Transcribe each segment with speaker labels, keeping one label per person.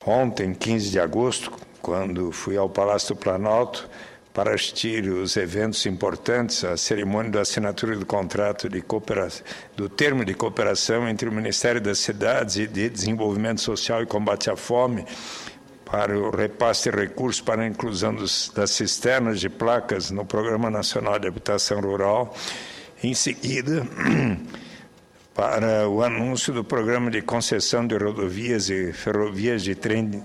Speaker 1: ontem, 15 de agosto, quando fui ao Palácio do Planalto para assistir os eventos importantes, a cerimônia da assinatura do contrato de cooperação, do termo de cooperação entre o Ministério das Cidades e de Desenvolvimento Social e Combate à Fome, para o repasse de recursos para a inclusão das cisternas de placas no Programa Nacional de Habitação Rural. Em seguida, para o anúncio do programa de concessão de rodovias e ferrovias de trem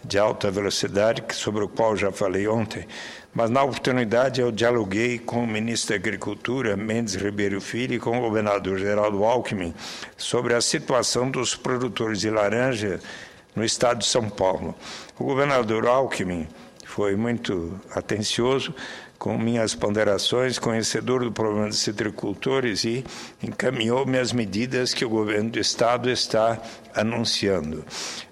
Speaker 1: de alta velocidade, sobre o qual já falei ontem, mas na oportunidade eu dialoguei com o ministro da Agricultura, Mendes Ribeiro Filho, e com o governador Geraldo Alckmin sobre a situação dos produtores de laranja no estado de São Paulo. O governador Alckmin foi muito atencioso com minhas ponderações, conhecedor do problema dos citricultores, e encaminhou-me as medidas que o governo do estado está anunciando.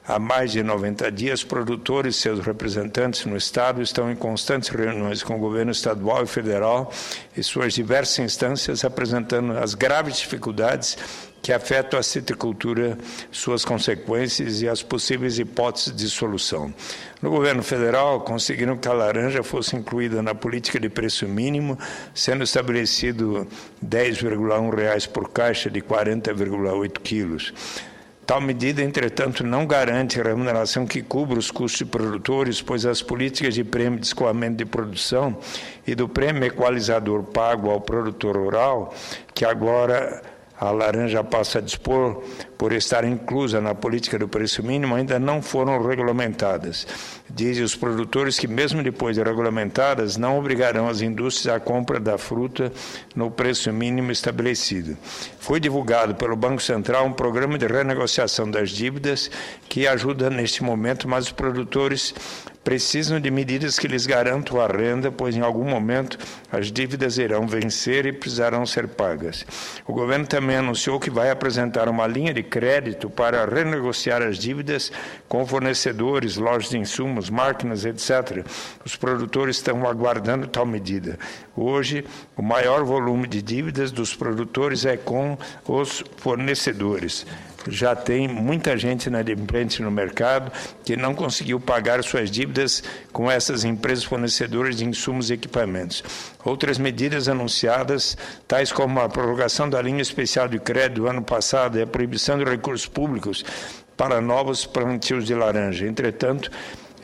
Speaker 1: Há mais de 90 dias, produtores e seus representantes no estado estão em constantes reuniões com o governo estadual e federal e suas diversas instâncias, apresentando as graves dificuldades que afetam a citricultura, suas consequências e as possíveis hipóteses de solução. No governo federal, conseguiram que a laranja fosse incluída na política de preço mínimo, sendo estabelecido R$ 10,1 por caixa de 40,8 quilos. Tal medida, entretanto, não garante a remuneração que cubra os custos de produtores, pois as políticas de prêmio de escoamento de produção e do prêmio equalizador pago ao produtor rural, que agora a laranja passa a dispor por estar inclusa na política do preço mínimo, ainda não foram regulamentadas. Dizem os produtores que, mesmo depois de regulamentadas, não obrigarão as indústrias à compra da fruta no preço mínimo estabelecido. Foi divulgado pelo Banco Central um programa de renegociação das dívidas que ajuda neste momento, mas os produtores precisam de medidas que lhes garantam a renda, pois em algum momento as dívidas irão vencer e precisarão ser pagas. O governo também anunciou que vai apresentar uma linha de crédito para renegociar as dívidas com fornecedores, lojas de insumos, máquinas, etc. Os produtores estão aguardando tal medida. Hoje, o maior volume de dívidas dos produtores é com os fornecedores. Já tem muita gente inadimplente no mercado que não conseguiu pagar suas dívidas com essas empresas fornecedoras de insumos e equipamentos. Outras medidas anunciadas, tais como a prorrogação da linha especial de crédito do ano passado e a proibição de recursos públicos para novos plantios de laranja. Entretanto,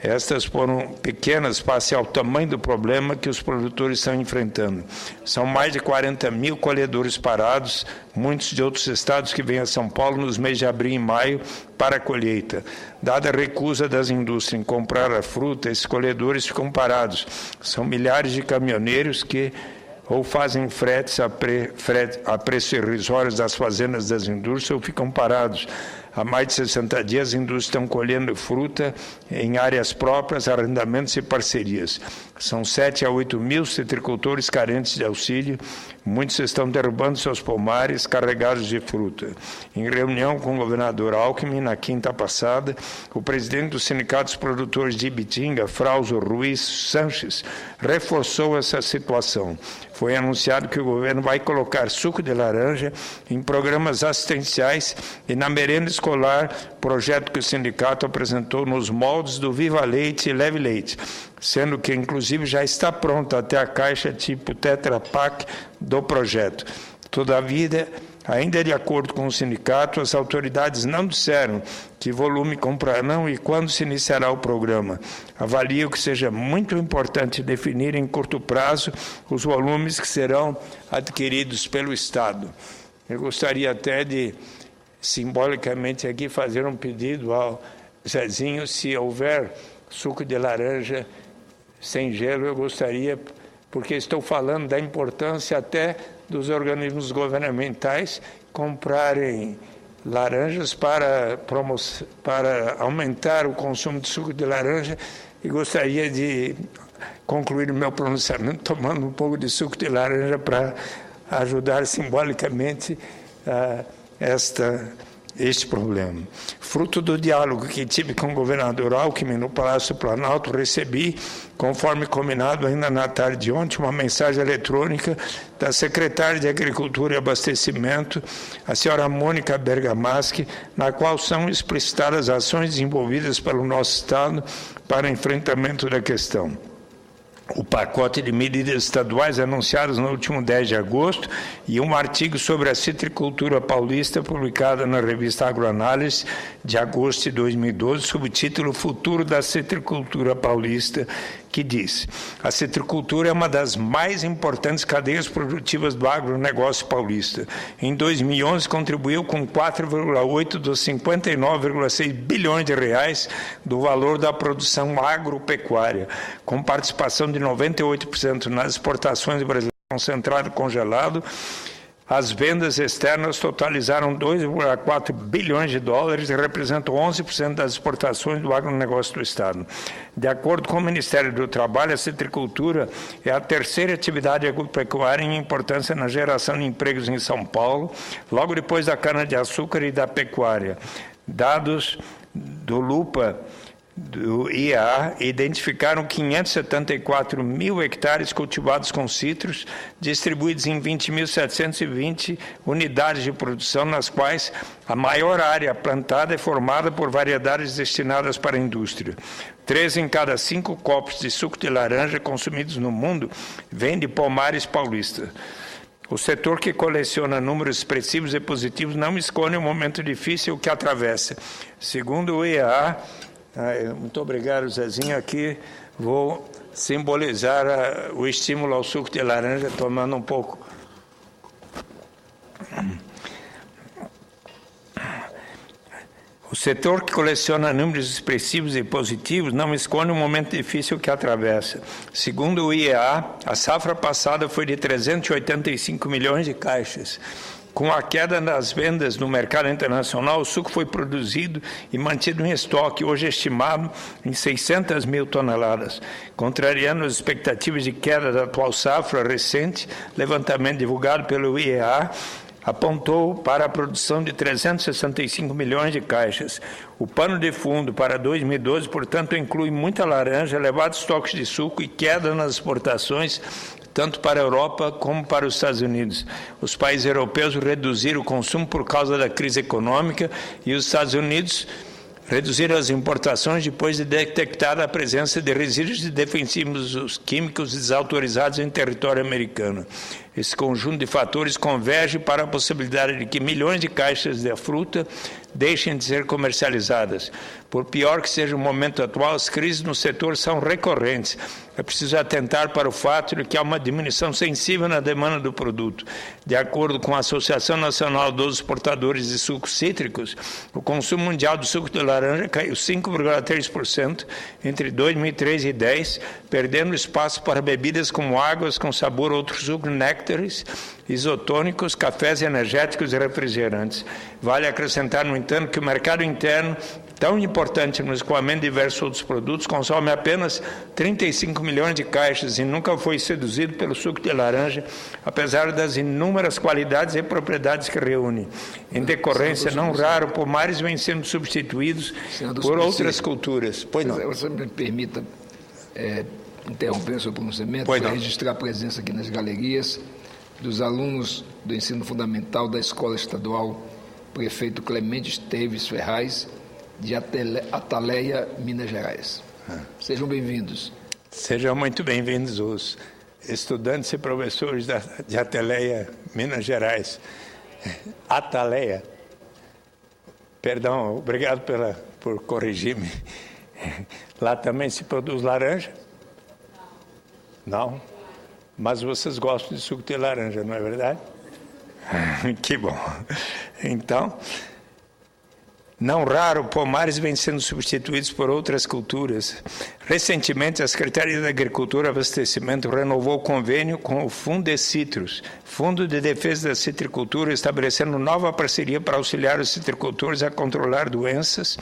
Speaker 1: estas foram pequenas face ao tamanho do problema que os produtores estão enfrentando. São mais de 40 mil colhedores parados, muitos de outros estados que vêm a São Paulo nos meses de abril e maio para a colheita. Dada a recusa das indústrias em comprar a fruta, esses colhedores ficam parados. São milhares de caminhoneiros que ou fazem fretes a preços irrisórios das fazendas das indústrias ou ficam parados. Há mais de 60 dias, as indústrias estão colhendo fruta em áreas próprias, arrendamentos e parcerias. São 7 a 8 mil citricultores carentes de auxílio. Muitos estão derrubando seus pomares carregados de fruta. Em reunião com o governador Alckmin, na quinta passada, o presidente do Sindicato dos Produtores de Ibitinga, Frauso Ruiz Sanches, reforçou essa situação. Foi anunciado que o governo vai colocar suco de laranja em programas assistenciais e na merenda escolar, projeto que o sindicato apresentou nos moldes do Viva Leite e Leve Leite, sendo que, inclusive, já está pronta até a caixa tipo Tetra Pak do projeto. Todavia, ainda de acordo com o sindicato, as autoridades não disseram que volume comprarão e quando se iniciará o programa. Avalio que seja muito importante definir em curto prazo os volumes que serão adquiridos pelo Estado. Eu gostaria até de, simbolicamente aqui, fazer um pedido ao Zezinho, se houver suco de laranja sem gelo, eu gostaria, porque estou falando da importância até dos organismos governamentais comprarem laranjas para aumentar o consumo de suco de laranja, e gostaria de concluir o meu pronunciamento tomando um pouco de suco de laranja para ajudar simbolicamente esta este problema. Fruto do diálogo que tive com o governador Alckmin no Palácio Planalto, recebi, conforme combinado ainda na tarde de ontem, uma mensagem eletrônica da secretária de Agricultura e Abastecimento, a senhora Mônica Bergamaschi, na qual são explicitadas ações desenvolvidas pelo nosso Estado para enfrentamento da questão. O pacote de medidas estaduais anunciadas no último 10 de agosto e um artigo sobre a citricultura paulista publicado na revista Agroanálise de agosto de 2012, subtítulo Futuro da Citricultura Paulista, que diz: a citricultura é uma das mais importantes cadeias produtivas do agronegócio paulista. Em 2011, contribuiu com 4,8 dos 59,6 bilhões de reais do valor da produção agropecuária, com participação de 98% nas exportações brasileiras concentrado congelado. As vendas externas totalizaram 2,4 bilhões de dólares e representam 11% das exportações do agronegócio do Estado. De acordo com o Ministério do Trabalho, a citricultura é a terceira atividade agropecuária em importância na geração de empregos em São Paulo, logo depois da cana-de-açúcar e da pecuária. Dados do Lupa do IEA identificaram 574 mil hectares cultivados com citros, distribuídos em 20.720 unidades de produção, nas quais a maior área plantada é formada por variedades destinadas para a indústria. 3 em cada 5 copos de suco de laranja consumidos no mundo vêm de pomares paulistas. O setor que coleciona números expressivos e positivos não esconde um momento difícil que atravessa. Segundo o IEA, muito obrigado, Zezinho. Aqui vou simbolizar o estímulo ao suco de laranja, tomando um pouco. O setor que coleciona números expressivos e positivos não esconde um momento difícil que atravessa. Segundo o IEA, a safra passada foi de 385 milhões de caixas. Com a queda nas vendas no mercado internacional, o suco foi produzido e mantido em estoque, hoje estimado em 600 mil toneladas. Contrariando as expectativas de queda da atual safra recente, levantamento divulgado pelo IEA apontou para a produção de 365 milhões de caixas. O pano de fundo para 2012, portanto, inclui muita laranja, elevados estoques de suco e queda nas exportações, tanto para a Europa como para os Estados Unidos. Os países europeus reduziram o consumo por causa da crise econômica e os Estados Unidos reduziram as importações depois de detectada a presença de resíduos de defensivos químicos desautorizados em território americano. Esse conjunto de fatores converge para a possibilidade de que milhões de caixas de fruta deixem de ser comercializadas. Por pior que seja o momento atual, as crises no setor são recorrentes. É preciso atentar para o fato de que há uma diminuição sensível na demanda do produto. De acordo com a Associação Nacional dos Exportadores de Sucos Cítricos, o consumo mundial do suco de laranja caiu 5,3% entre 2003 e 2010, perdendo espaço para bebidas como águas com sabor, outros sucos, néctares, isotônicos, cafés energéticos e refrigerantes. Vale acrescentar, no entanto, que o mercado interno, tão importante no escoamento de diversos outros produtos, consome apenas 35 milhões de caixas e nunca foi seduzido pelo suco de laranja, apesar das inúmeras qualidades e propriedades que reúne. Em decorrência, não raro, pomares vêm sendo substituídos por outras culturas. Pois não.
Speaker 2: Você me permita interromper o seu pronunciamento para registrar a presença aqui nas galerias dos alunos do ensino fundamental da Escola Estadual Prefeito Clemente Esteves Ferraz, de Ataleia, Minas Gerais. Sejam bem-vindos.
Speaker 1: Sejam muito bem-vindos os estudantes e professores de Ataleia, Minas Gerais. Ataleia. Perdão, obrigado por corrigir-me. Lá também se produz laranja? Não? Mas vocês gostam de suco de laranja, não é verdade? Que bom. Então, não raro, pomares vêm sendo substituídos por outras culturas. Recentemente, a Secretaria da Agricultura e Abastecimento renovou o convênio com o Fundecitrus, Fundo de Defesa da Citricultura, estabelecendo nova parceria para auxiliar os citricultores a controlar doenças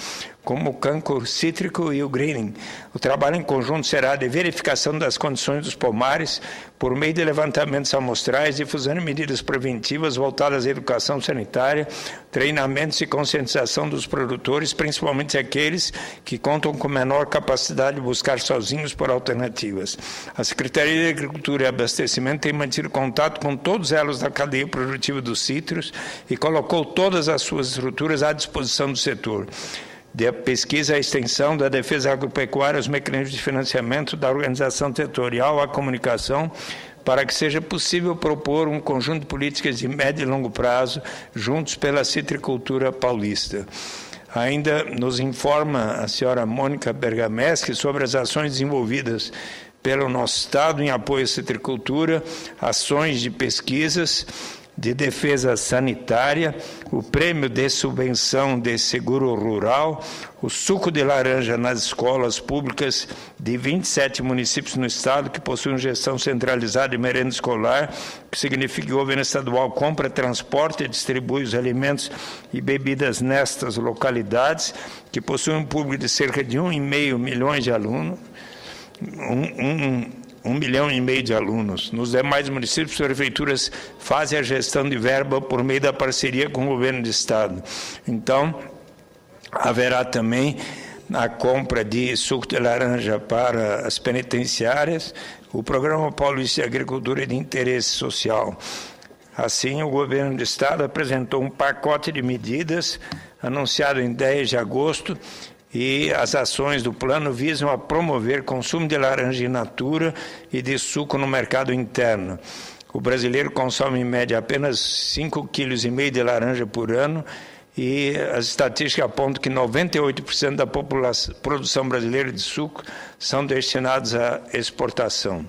Speaker 1: como o cancro cítrico e o greening. O trabalho em conjunto será de verificação das condições dos pomares por meio de levantamentos amostrais, difusão de medidas preventivas voltadas à educação sanitária, treinamentos e conscientização dos produtores, principalmente aqueles que contam com menor capacidade de buscar sozinhos por alternativas. A Secretaria de Agricultura e Abastecimento tem mantido contato com todos os elos da cadeia produtiva dos citros e colocou todas as suas estruturas à disposição do setor. Da pesquisa à extensão, da defesa agropecuária, os mecanismos de financiamento, da organização territorial, à comunicação, para que seja possível propor um conjunto de políticas de médio e longo prazo, juntos pela citricultura paulista. Ainda nos informa a senhora Mônica Bergameschi sobre as ações desenvolvidas pelo nosso Estado em apoio à citricultura, ações de pesquisas, de defesa sanitária, o prêmio de subvenção de seguro rural, o suco de laranja nas escolas públicas de 27 municípios no estado que possuem gestão centralizada de merenda escolar, que significa que o governo estadual compra, transporta e distribui os alimentos e bebidas nestas localidades, que possuem um público de cerca de 1,5 milhões de alunos, 1,5 milhão de alunos. Nos demais municípios, prefeituras fazem a gestão de verba por meio da parceria com o governo do estado. Então, haverá também a compra de suco de laranja para as penitenciárias, o Programa Paulista de Agricultura de Interesse Social. Assim, o governo do estado apresentou um pacote de medidas anunciado em 10 de agosto, e as ações do plano visam a promover consumo de laranja in natura e de suco no mercado interno. O brasileiro consome em média apenas 5,5 kg de laranja por ano e as estatísticas apontam que 98% da produção brasileira de suco são destinados à exportação.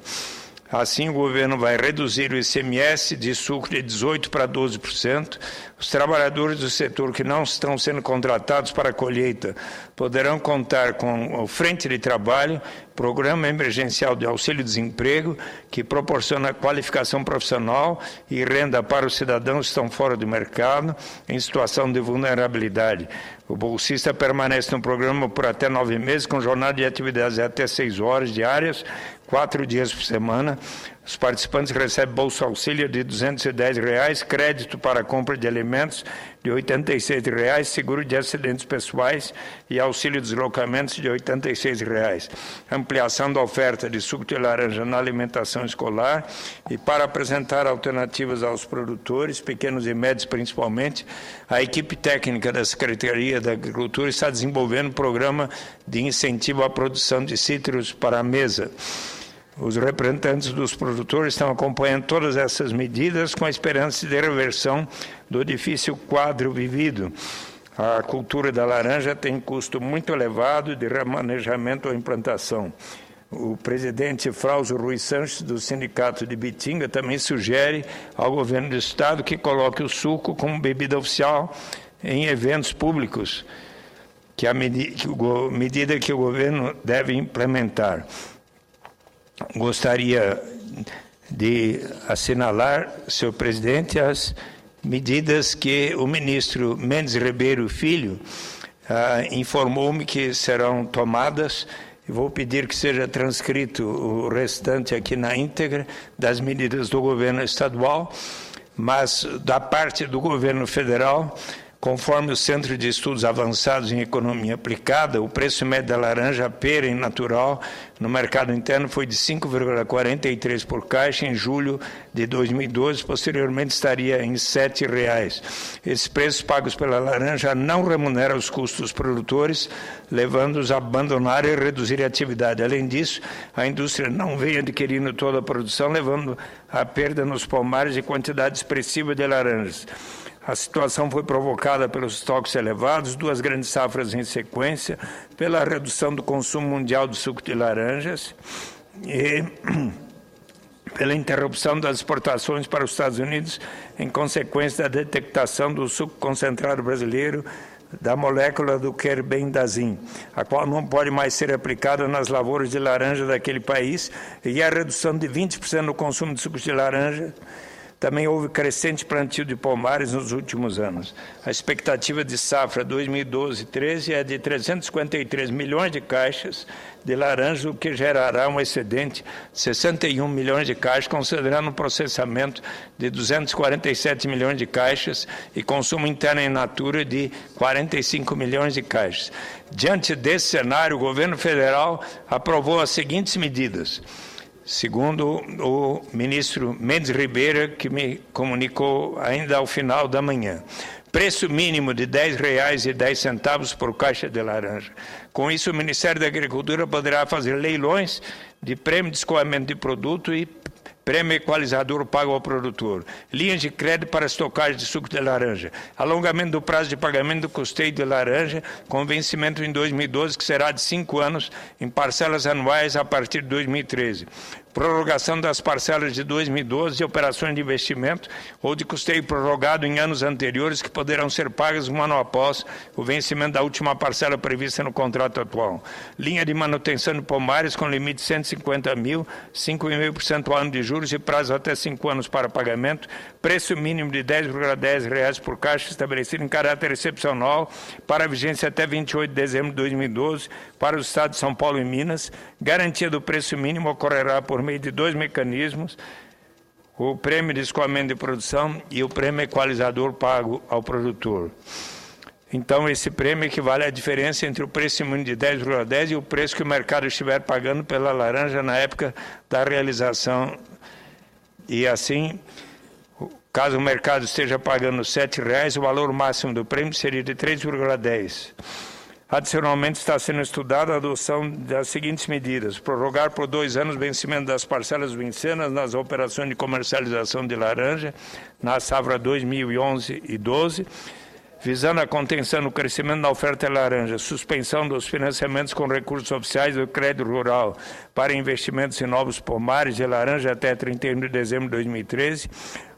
Speaker 1: Assim, o governo vai reduzir o ICMS de suco de 18% para 12%. Os trabalhadores do setor que não estão sendo contratados para a colheita poderão contar com o Frente de Trabalho, Programa Emergencial de Auxílio-Desemprego, que proporciona qualificação profissional e renda para os cidadãos que estão fora do mercado, em situação de vulnerabilidade. O bolsista permanece no programa por até 9 meses, com jornada de atividades de até 6 horas diárias, 4 dias por semana. Os participantes recebem bolsa auxílio de R$ 210, crédito para compra de alimentos de R$ 86, seguro de acidentes pessoais e auxílio de deslocamentos de R$ 86. Ampliação da oferta de suco de laranja na alimentação escolar e para apresentar alternativas aos produtores, pequenos e médios principalmente, a equipe técnica da Secretaria da Agricultura está desenvolvendo um programa de incentivo à produção de cítricos para a mesa. Os representantes dos produtores estão acompanhando todas essas medidas com a esperança de reversão do difícil quadro vivido. A cultura da laranja tem custo muito elevado de remanejamento ou implantação. O presidente Frauso Ruiz Sanches, do Sindicato de Bitinga, também sugere ao governo do estado que coloque o suco como bebida oficial em eventos públicos, que é a medida que o governo deve implementar. Gostaria de assinalar, senhor presidente, as medidas que o ministro Mendes Ribeiro Filho informou-me que serão tomadas. Vou pedir que seja transcrito o restante aqui na íntegra das medidas do governo estadual, mas da parte do governo federal, conforme o Centro de Estudos Avançados em Economia Aplicada, o preço médio da laranja pera em natural no mercado interno foi de 5,43 por caixa em julho de 2012, posteriormente estaria em R$ 7,00. Esses preços pagos pela laranja não remuneram os custos dos produtores, levando-os a abandonar e reduzir a atividade. Além disso, a indústria não vem adquirindo toda a produção, levando à perda nos pomares de quantidade expressiva de laranjas. A situação foi provocada pelos estoques elevados, 2 grandes safras em sequência, pela redução do consumo mundial de suco de laranjas e pela interrupção das exportações para os Estados Unidos em consequência da detectação do suco concentrado brasileiro da molécula do querbendazim, a qual não pode mais ser aplicada nas lavouras de laranja daquele país, e a redução de 20% no consumo de sucos de laranja Também houve crescente plantio de pomares nos últimos anos. A expectativa de safra 2012-13 é de 353 milhões de caixas de laranja, o que gerará um excedente de 61 milhões de caixas, considerando um processamento de 247 milhões de caixas e consumo interno in natura de 45 milhões de caixas. Diante desse cenário, o governo federal aprovou as seguintes medidas. Segundo o ministro Mendes Ribeira, que me comunicou ainda ao final da manhã. Preço mínimo de R$ 10,10 por caixa de laranja. Com isso, o Ministério da Agricultura poderá fazer leilões de prêmio de escoamento de produto e prêmio equalizador pago ao produtor, linhas de crédito para estocagem de suco de laranja, alongamento do prazo de pagamento do custeio de laranja, com vencimento em 2012, que será de 5 anos, em parcelas anuais a partir de 2013. Prorrogação das parcelas de 2012 de operações de investimento ou de custeio prorrogado em anos anteriores, que poderão ser pagas um ano após o vencimento da última parcela prevista no contrato atual. Linha de manutenção de pomares com limite de 150 mil, 5,5% ao ano de juros e prazo até 5 anos para pagamento. Preço mínimo de R$ 10,10 por caixa, estabelecido em caráter excepcional para a vigência até 28 de dezembro de 2012 para os estados de São Paulo e Minas. Garantia do preço mínimo ocorrerá por meio de 2 mecanismos: o prêmio de escoamento de produção e o prêmio equalizador pago ao produtor. Então, esse prêmio equivale à diferença entre o preço mínimo de 10,10 e o preço que o mercado estiver pagando pela laranja na época da realização. E assim, caso o mercado esteja pagando R$ 7,00, o valor máximo do prêmio seria de 3,10. Adicionalmente, está sendo estudada a adoção das seguintes medidas: prorrogar por 2 anos o vencimento das parcelas vincenas nas operações de comercialização de laranja na safra 2011 e 12, visando a contenção do crescimento da oferta de laranja, suspensão dos financiamentos com recursos oficiais do crédito rural para investimentos em novos pomares de laranja até 31 de dezembro de 2013,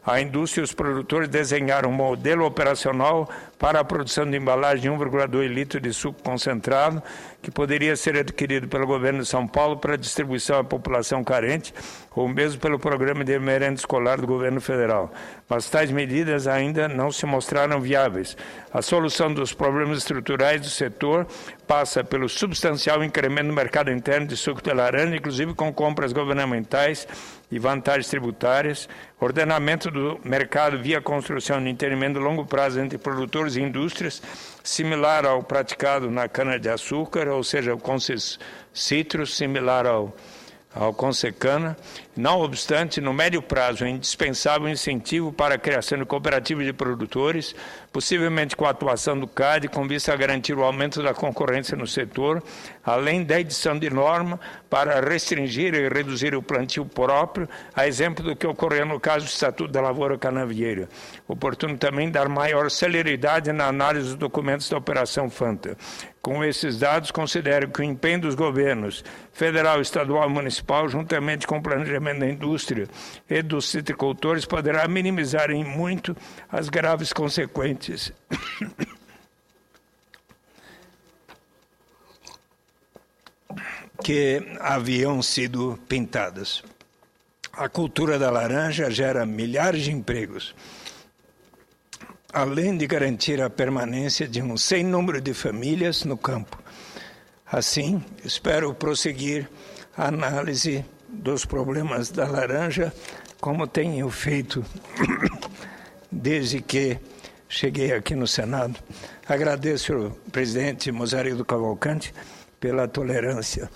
Speaker 1: a indústria e os produtores desenharam um modelo operacional para a produção de embalagem de 1,2 litros de suco concentrado, que poderia ser adquirido pelo governo de São Paulo para distribuição à população carente, ou mesmo pelo programa de merenda escolar do governo federal. Mas tais medidas ainda não se mostraram viáveis. A solução dos problemas estruturais do setor passa pelo substancial incremento no mercado interno de suco de laranja, inclusive com compras governamentais e vantagens tributárias, ordenamento do mercado via construção de entendimento de longo prazo entre produtores e indústrias, similar ao praticado na cana-de-açúcar, ou seja, o Consecitros, similar ao Consecana. Não obstante, no médio prazo, é indispensável um incentivo para a criação de cooperativas de produtores, possivelmente com a atuação do CAD, com vista a garantir o aumento da concorrência no setor, além da edição de norma para restringir e reduzir o plantio próprio, a exemplo do que ocorreu no caso do Estatuto da Lavoura Canavieira. Oportuno também dar maior celeridade na análise dos documentos da Operação Fanta. Com esses dados, considero que o empenho dos governos federal, estadual e municipal, juntamente com o planejamento da indústria e dos citricultores, poderá minimizar em muito as graves consequências que haviam sido pintadas. A cultura da laranja gera milhares de empregos, além de garantir a permanência de um sem número de famílias no campo. Assim, espero prosseguir a análise dos problemas da laranja, como tenho feito desde que cheguei aqui no Senado. Agradeço ao presidente Mozarido Cavalcante pela tolerância